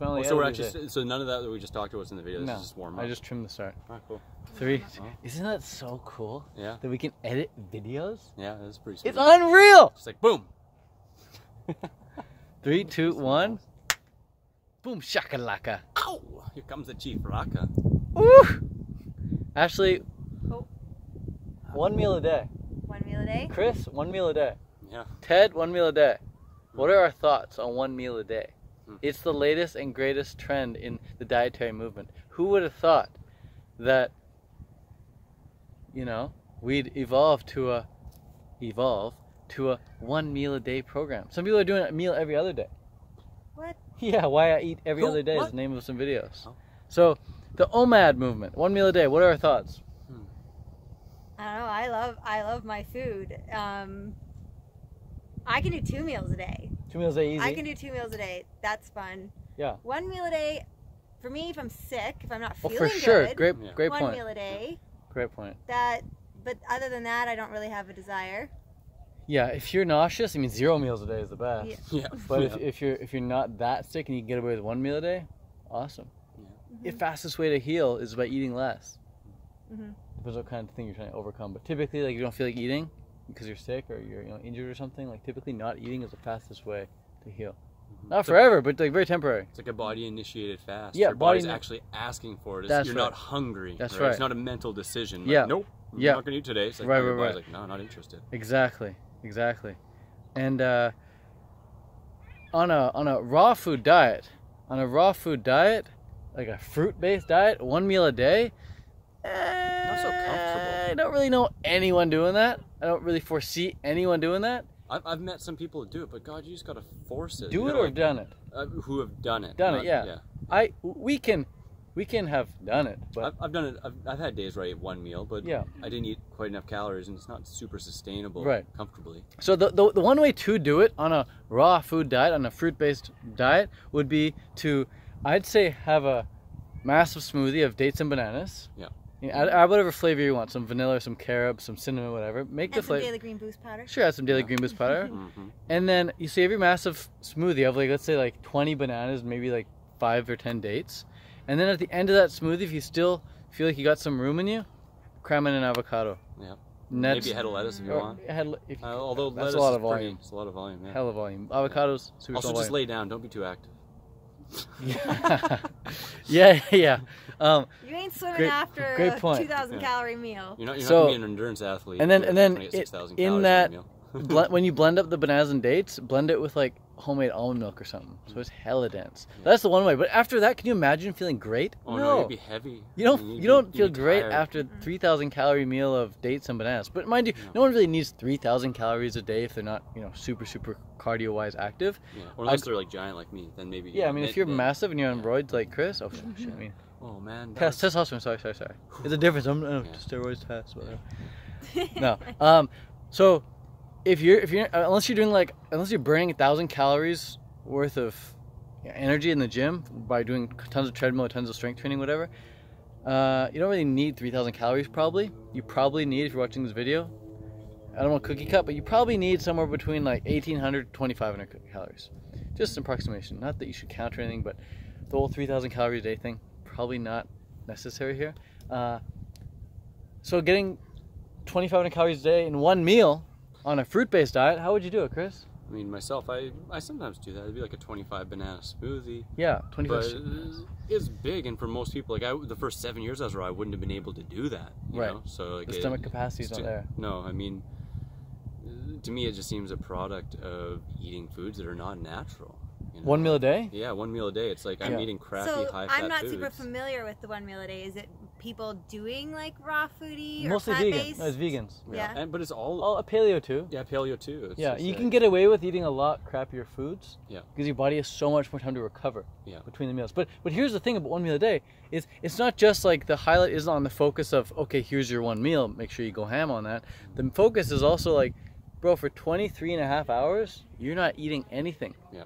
Oh, so we're actually so none of that we just talked about was in the video. This is just warm up. I just trimmed the start. Alright, cool. 3. Isn't that so cool? Yeah. That we can edit videos. Yeah, that's pretty sweet. It's unreal. It's like boom. 3, 2, 1. Boom shakalaka. Ow! Here comes the Chief Raka. Woo! Ashley, 1 meal a day. 1 meal a day? Chris, 1 meal a day. Yeah. Ted, 1 meal a day. What are our thoughts on 1 meal a day? It's the latest and greatest trend in the dietary movement. Who would have thought that, you know, we'd evolve to a 1 meal a day program? Some people are doing a meal every other day. What? Yeah, why I eat every other day is the name of some videos. So, the OMAD movement, 1 meal a day. What are our thoughts? I don't know. I love my food. I can do 2 meals a day. 2 meals a day, easy. I can do 2 meals a day. That's fun. Yeah. 1 meal a day, for me, if I'm sick, if I'm not feeling for sure. good, Great 1 point. meal a day. Great point. But other than that, I don't really have a desire. Yeah, if you're nauseous, I mean 0 meals a day is the best. Yeah. But if you're not that sick and you can get away with 1 meal a day, awesome. The fastest way to heal is by eating less. Depends what kind of thing you're trying to overcome. But typically, like, you don't feel like eating because you're sick or you're injured or something. Like, typically not eating is the fastest way to heal. Not forever, but like very temporary. It's like a body-initiated fast. Yeah, your body's actually asking for it. You're not hungry. That's right. It's not a mental decision. Like, Yeah. Nope. I'm not going to eat today. It's like, Right. your body's like, no, not interested. Exactly. And on a raw food diet, like a fruit-based diet, 1 meal a day. Not so comfortable. I don't really know anyone doing that. I don't really foresee anyone doing that. I've met some people who do it, but God, you just gotta force it. Do it or have done it? Who have done it. Yeah. We can have done it. But I've done it. I've had days where I ate 1 meal, but yeah. I didn't eat quite enough calories, and it's not super sustainable comfortably. So the one way to do it on a raw food diet, on a fruit-based diet, would be to, I'd say, have a massive smoothie of dates and bananas. Yeah. Add whatever flavor you want, some vanilla, some carob, some cinnamon, whatever. Make the flavor. Some Daily Green Boost powder. Sure, add some Daily Green Boost powder. And then you save your massive smoothie of, like, let's say like 20 bananas, maybe like 5 or 10 dates. And then at the end of that smoothie, if you still feel like you got some room in you, cram in an avocado. Yeah. Maybe a head of lettuce if you want. Although that's lettuce a lot of volume. It's a lot of volume. Yeah. Hell of volume. Avocados. Super Also, small just lay down. Don't be too active. Yeah. You ain't swimming after a 2,000 calorie meal. You're not gonna be an endurance athlete. And then in that, when you blend up the bananas and dates, blend it with like homemade almond milk or something, so it's hella dense. That's the one way. But after that, can you imagine feeling great? Oh no, you'd be heavy. You don't feel great after 3,000 calorie meal of dates and bananas. But mind you, no one really needs 3,000 calories a day if they're not, super cardio wise active. Yeah. Or unless they're like giant like me, then maybe. Yeah, I mean, if you're massive and you're on roids like Chris, oh shit, I mean. Oh man. Testosterone. Sorry. There's a difference. Steroids, tests, whatever. No. So, if you're unless you're burning 1,000 calories worth of energy in the gym by doing tons of treadmill, tons of strength training, whatever, you don't really need 3,000 calories. Probably you need, if you're watching this video, I don't want cookie cut, but you probably need somewhere between like 1,800 to 2,500 calories. Just an approximation. Not that you should count or anything, but the whole 3,000 calories a day thing probably not necessary here. So getting 2,500 calories a day in 1 meal on a fruit-based diet, how would you do it, Chris? I mean, myself, I sometimes do that. It'd be like a 25 banana smoothie. Yeah, 25. But it's big, and for most people, like the first 7 years I was raw, I wouldn't have been able to do that. You know? So like the stomach capacity is not there. No, I mean, to me, it just seems a product of eating foods that are not natural. 1 meal a day? Yeah, 1 meal a day. It's like I'm eating crappy, high-fat foods. I'm not super familiar with the 1 meal a day. Is it people doing like raw foodie or mostly plant-based? vegan? No, it's vegans. Yeah. But it's all paleo too. Yeah, paleo too. It's you can get away with eating a lot crappier foods. Yeah. Because your body has so much more time to recover. Yeah. Between the meals. But here's the thing about 1 meal a day is it's not just like the highlight isn't on the focus of, okay, here's your 1 meal, make sure you go ham on that. The focus is also like, bro, for 23.5 hours, you're not eating anything. Yeah.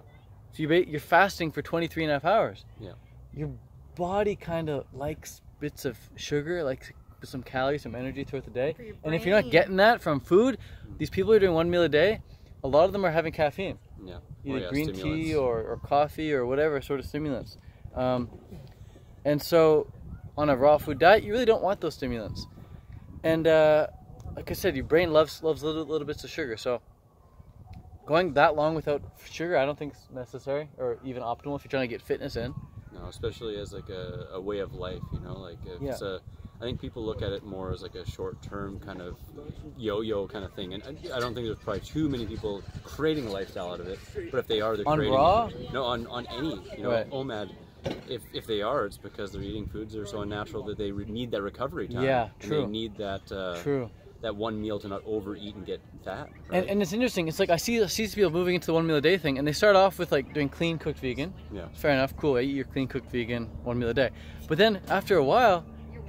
So you're fasting for 23.5 hours. Yeah. Your body kind of likes bits of sugar, like some calories, some energy throughout the day. And if you're not getting that from food, these people who are doing 1 meal a day, a lot of them are having caffeine. Yeah. Either green tea or coffee or whatever sort of stimulants. And so on a raw food diet, you really don't want those stimulants. And like I said, your brain loves little bits of sugar. So going that long without sugar, I don't think is necessary or even optimal if you're trying to get fitness in. No, especially as like a way of life, you know, like if it's I think people look at it more as like a short-term kind of yo-yo kind of thing, and I don't think there's probably too many people creating a lifestyle out of it. But if they are, they're creating raw? No, on any, you know, OMAD. If they are, it's because they're eating foods that are so unnatural that they need that recovery time. Yeah, true. And they need that that one meal to not overeat and get fat. Right? And it's interesting. It's like I see people moving into the 1 meal a day thing, and they start off with like doing clean cooked vegan. Yeah. Fair enough, cool. I eat your clean cooked vegan 1 meal a day. But then after a while,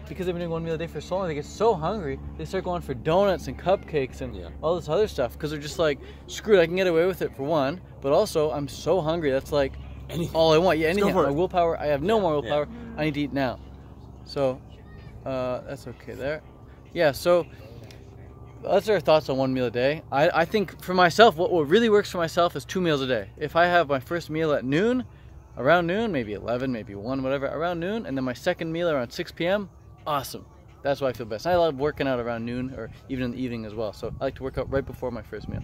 because they've been doing 1 meal a day for so long, they get so hungry, they start going for donuts and cupcakes and all this other stuff because they're just like, screw it, I can get away with it for one, but also I'm so hungry. That's like all I want. Yeah, anything. My willpower, I have no more willpower. I need to eat now. So that's okay there. Yeah, so that's our thoughts on 1 meal a day. I think for myself, what really works for myself is 2 meals a day. If I have my first meal at noon, around noon, maybe 11, maybe 1, whatever, around noon, and then my second meal around 6 p.m., awesome. That's why I feel best. I love working out around noon or even in the evening as well. So I like to work out right before my first meal.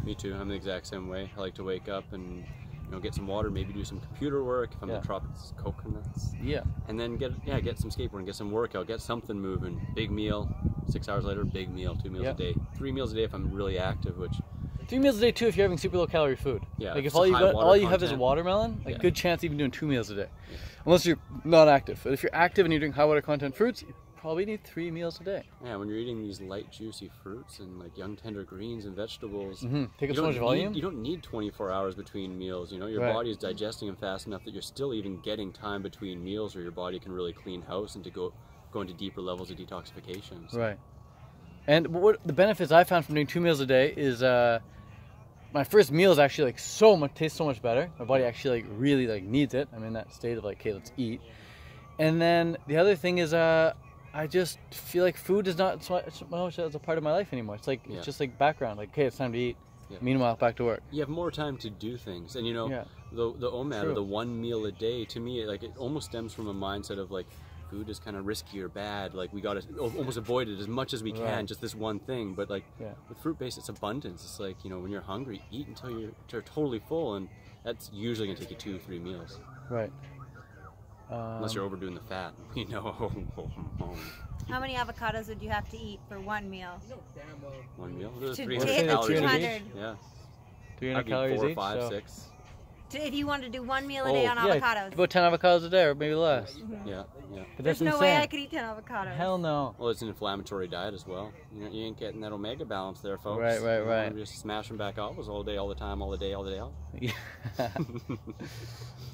Me too. I'm the exact same way. I like to wake up and get some water, maybe do some computer work. If I'm in the tropics, coconuts. Yeah. And then get some skateboarding, get some workout, get something moving. Big meal. 6 hours later, big meal. 2 meals a day. 3 meals a day if I'm really active, which 3 meals a day too if you're having super low calorie food. Yeah. Like if all you have is watermelon, like good chance even doing 2 meals a day. Yeah. Unless you're not active. But if you're active and you're doing high water content fruits, you probably need 3 meals a day. Yeah, when you're eating these light juicy fruits and like young tender greens and vegetables, take up so much volume. You don't need 24 hours between meals. You know, your body is digesting them fast enough that you're still even getting time between meals where your body can really clean house and to go into deeper levels of detoxification. So. Right. And what the benefits I found from doing 2 meals a day is my first meal is actually like tastes so much better. My body actually like really like needs it. I'm in that state of like, okay, let's eat. And then the other thing is I just feel like food is not so much as a part of my life anymore. It's like it's just like background. Like, okay, it's time to eat. Yeah. Meanwhile, back to work. You have more time to do things, and the OMAD or the 1 meal a day to me, like it almost stems from a mindset of like food is kind of risky or bad. Like we got to almost avoid it as much as we can, just this one thing. But like with fruit based, it's abundance. It's like when you're hungry, eat until you're totally full, and that's usually gonna take you 2-3 meals. Right. Unless you're overdoing the fat, How many avocados would you have to eat for 1 meal? 1 meal? To 300 calories. 200. Yeah. 300 calories 4, each. 5, 6. If you wanted to do 1 meal a day on avocados. About 10 avocados a day, or maybe less. Yeah. But there's no way I could eat 10 avocados. Hell no. Well, it's an inflammatory diet as well. You ain't getting that omega balance there, folks. Right. Just smashing back olives all day, all the time, all the day, all the day. Yeah.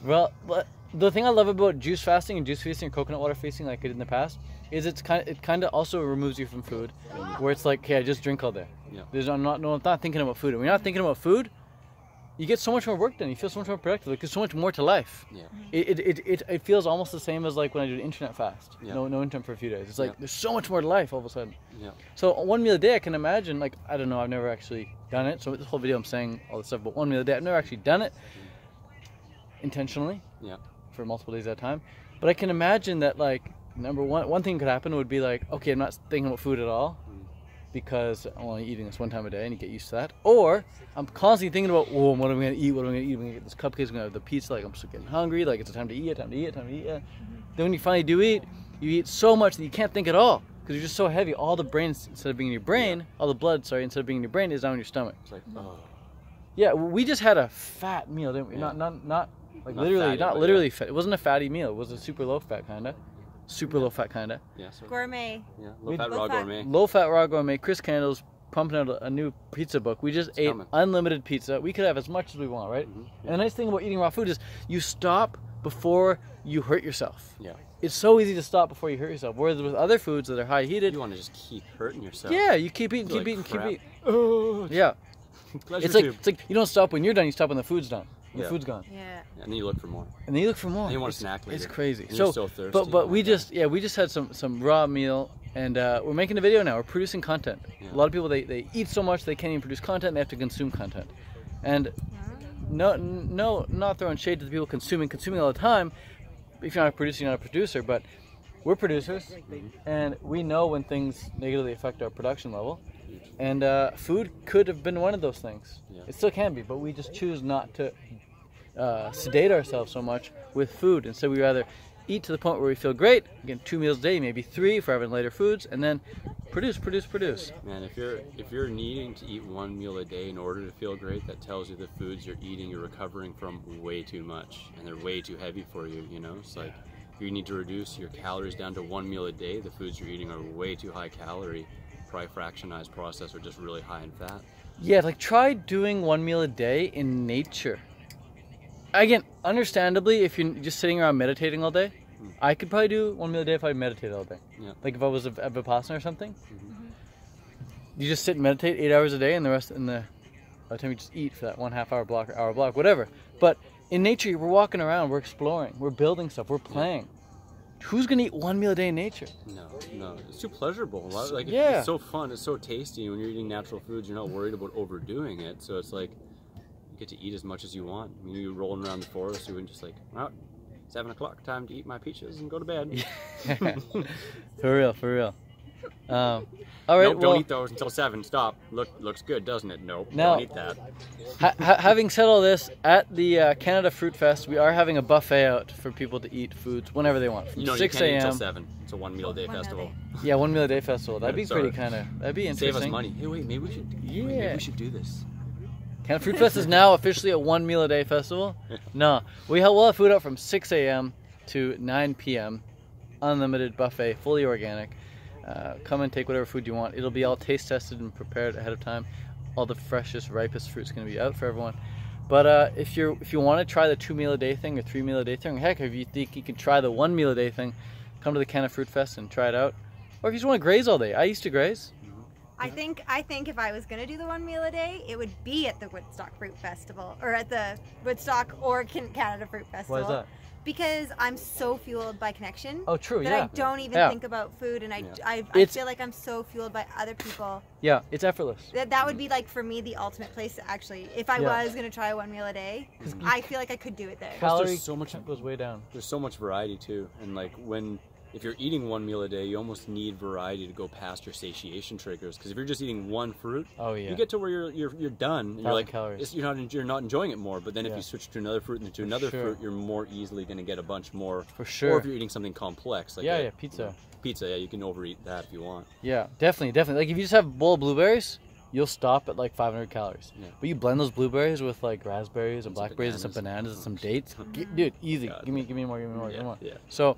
Well, the thing I love about juice fasting and juice feasting or coconut water feasting, like I did in the past, is it kind of also removes you from food, where it's like, okay, I just drink all day. Yeah. I'm not thinking about food. And when you're not thinking about food, you get so much more work done. You feel so much more productive. Like, there's so much more to life. Yeah. It feels almost the same as like when I do an internet fast. Yeah. No internet for a few days. It's like there's so much more to life all of a sudden. Yeah. So 1 meal a day, I can imagine. Like, I don't know. I've never actually done it. So this whole video I'm saying all this stuff about 1 meal a day. I've never actually done it intentionally. Yeah. For multiple days at a time. But I can imagine that like one thing could happen would be like, okay, I'm not thinking about food at all, because I'm only eating this one time a day and you get used to that. Or I'm constantly thinking about, what am I going to eat? What am I going to eat? I'm going to get this cupcakes, I'm going to have the pizza. Like, I'm still getting hungry. Like, it's time to eat. Then when you finally do eat, you eat so much that you can't think at all because you're just so heavy. All the brain, instead of being in your brain, all the blood, instead of being in your brain, is down in your stomach. It's like, oh. Yeah, we just had a fat meal, didn't we? Yeah. Not literally fat. It wasn't a fatty meal. It was a super low fat kind of. Super low fat kind of. Yeah, gourmet. Yeah, low fat raw gourmet. Low fat raw gourmet. Chris Candle's pumping out a new pizza book. We just ate unlimited pizza. We could have as much as we want, right? And the nice thing about eating raw food is you stop before you hurt yourself. Yeah. It's so easy to stop before you hurt yourself. Whereas with other foods that are high heated, you want to just keep hurting yourself. Yeah, you keep eating, keep eating. Oh, yeah. It's like you don't stop when you're done. You stop when the food's done. The food's gone. Yeah. And then you look for more. And you want a snack later. It's crazy. And you're so thirsty. But we just had some raw meal, and we're making a video now. We're producing content. Yeah. A lot of people they eat so much they can't even produce content. They have to consume content, and not throwing shade to the people consuming all the time. If you're not a producer, you're not a producer, but we're producers, and we know when things negatively affect our production level. And food could have been one of those things. Yeah. It still can be, but we just choose not to sedate ourselves so much with food. Instead, we rather eat to the point where we feel great, again 2 meals a day, maybe 3 for having later foods, and then produce. Man, if you're needing to eat 1 meal a day in order to feel great, that tells you the foods you're eating you're recovering from way too much, and they're way too heavy for you, you know? It's like, if you need to reduce your calories down to 1 meal a day, the foods you're eating are way too high calorie, probably fractionized, processed, or just really high in fat. Yeah, like try doing 1 meal a day in nature. Again, understandably, if you're just sitting around meditating all day, I could probably do 1 meal a day if I meditated all day. Yeah. Like if I was a Vipassana or something. You just sit and meditate 8 hours a day, and the rest by the time you just eat for that 1/2 hour block or hour block, whatever. But in nature, we're walking around, we're exploring, we're building stuff, we're playing. Who's gonna eat 1 meal a day in nature? No, it's too pleasurable. Like it's so fun, it's so tasty. When you're eating natural foods, you're not worried about overdoing it. So it's like you get to eat as much as you want. I mean, you're rolling around the forest, you're just like, well, 7 o'clock, time to eat my peaches and go to bed. For real. All right. Nope, don't eat those until 7. Stop. Looks good, doesn't it? Nope. Don't eat that. Having said all this, at the Canada Fruit Fest, we are having a buffet out for people to eat foods whenever they want. From 6 a.m. until 7. It's a 1 meal a day festival. Yeah, 1 meal a day festival. That'd be that'd be interesting. Save us money. Hey, wait, maybe we should. Maybe we should do this. Canada Fruit Fest is now officially a 1 meal a day festival. No, we'll have food out from 6 a.m. to 9 p.m. Unlimited buffet, fully organic. Come and take whatever food you want. It'll be all taste tested and prepared ahead of time. All the freshest, ripest fruit's going to be out for everyone. But if you want to try the 2 meal a day thing or 3 meal a day thing, heck, if you think you can try the 1 meal a day thing, come to the Canada Fruit Fest and try it out. Or if you just want to graze all day, I used to graze. I think if I was going to do the 1 meal a day, it would be at the Woodstock Fruit Festival, or at the Woodstock or Canada Fruit Festival. Why is that? Because I'm so fueled by connection. Oh, true, that I don't even think about food, and I feel like I'm so fueled by other people. Yeah, it's effortless. That would be like, for me, the ultimate place to actually, if I was going to try 1 meal a day, I feel like I could do it there. Calorie so much goes way down. There's so much variety too, and like if you're eating 1 meal a day, you almost need variety to go past your satiation triggers. Because if you're just eating one fruit, you get to where you're done. And you're like, you're not enjoying it more. But then if you switch to another fruit and to another fruit, you're more easily going to get a bunch more. For sure. Or if you're eating something complex, like pizza. Pizza, you can overeat that if you want. Yeah, definitely. Like if you just have a bowl of blueberries, you'll stop at like 500 calories. Yeah. But you blend those blueberries with like raspberries and blackberries and some bananas and some dates. Dude, easy. God, give me more. Yeah. So.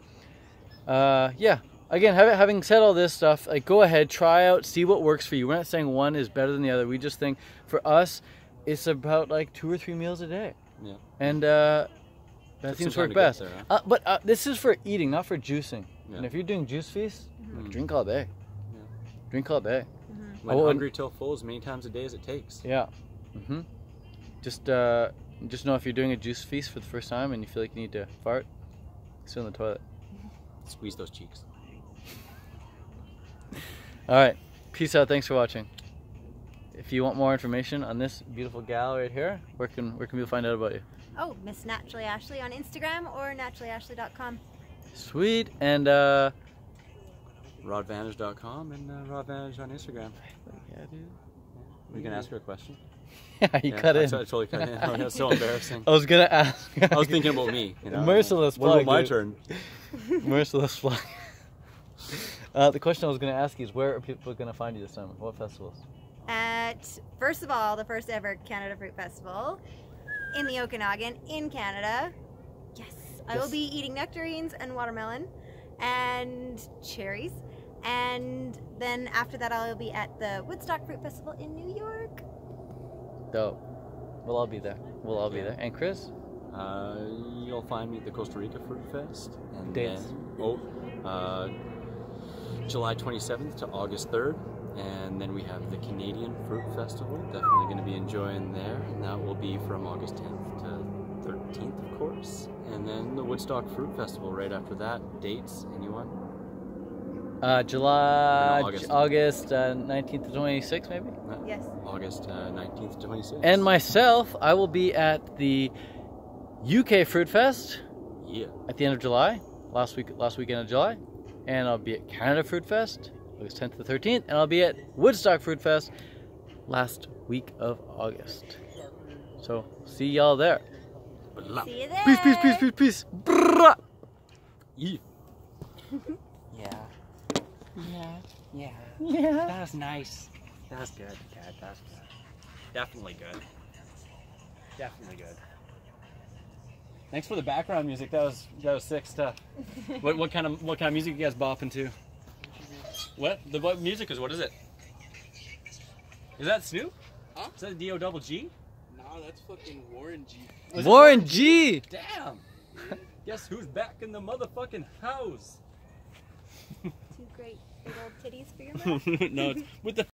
Again, having said all this stuff, like go ahead, try out, see what works for you. We're not saying one is better than the other. We just think for us, it's about like 2 or 3 meals a day. Yeah. And that seems to work best. There, huh? But this is for eating, not for juicing. Yeah. And if you're doing juice feasts, drink all day. Yeah. Drink all day. When hungry till full as many times a day as it takes. Yeah. Just know if you're doing a juice feast for the first time and you feel like you need to fart, sit in the toilet. Squeeze those cheeks. All right. Peace out. Thanks for watching. If you want more information on this beautiful gal right here, where can people find out about you? Oh, Miss Naturally Ashley on Instagram or naturallyashley.com. Sweet. And rodvantage.com and rodvantage on Instagram. Yeah, dude. We can ask her a question. Yeah, you cut in. I totally cut in. Oh, that's so embarrassing. I was gonna ask. I was thinking about me. You know? Merciless plug. My turn. Merciless plug. The question I was gonna ask you is, where are people gonna find you this time? What festivals? First of all, the first ever Canada Fruit Festival in the Okanagan in Canada. Yes, I will be eating nectarines and watermelon and cherries. And then after that, I'll be at the Woodstock Fruit Festival in New York. Dope. We'll all be there. We'll all be there. And Chris? You'll find me at the Costa Rica Fruit Fest. And dates? July 27th to August 3rd. And then we have the Canadian Fruit Festival. Definitely going to be enjoying there. And that will be from August 10th to 13th, of course. And then the Woodstock Fruit Festival right after that. Dates, anyone? August 19th to 26th, maybe? Yes. August 19th to 26th. And myself, I will be at the UK Fruit Fest at the end of July, last weekend of July. And I'll be at Canada Fruit Fest, August 10th to 13th. And I'll be at Woodstock Fruit Fest last week of August. So, see y'all there. See you there. Peace, peace, peace, peace, peace. Brrrah. Yeah. Yeah. That was nice. That was good. That was good. Definitely good. Definitely good. Thanks for the background music. That was sick stuff. What kind of music you guys bopping to? What music is? What is it? Is that Snoop? Huh? Is that D-O-double-G? No, that's fucking Warren G. Warren G. Damn. Guess who's back in the motherfucking house? Two great big old titties for your mouth. No, it's with the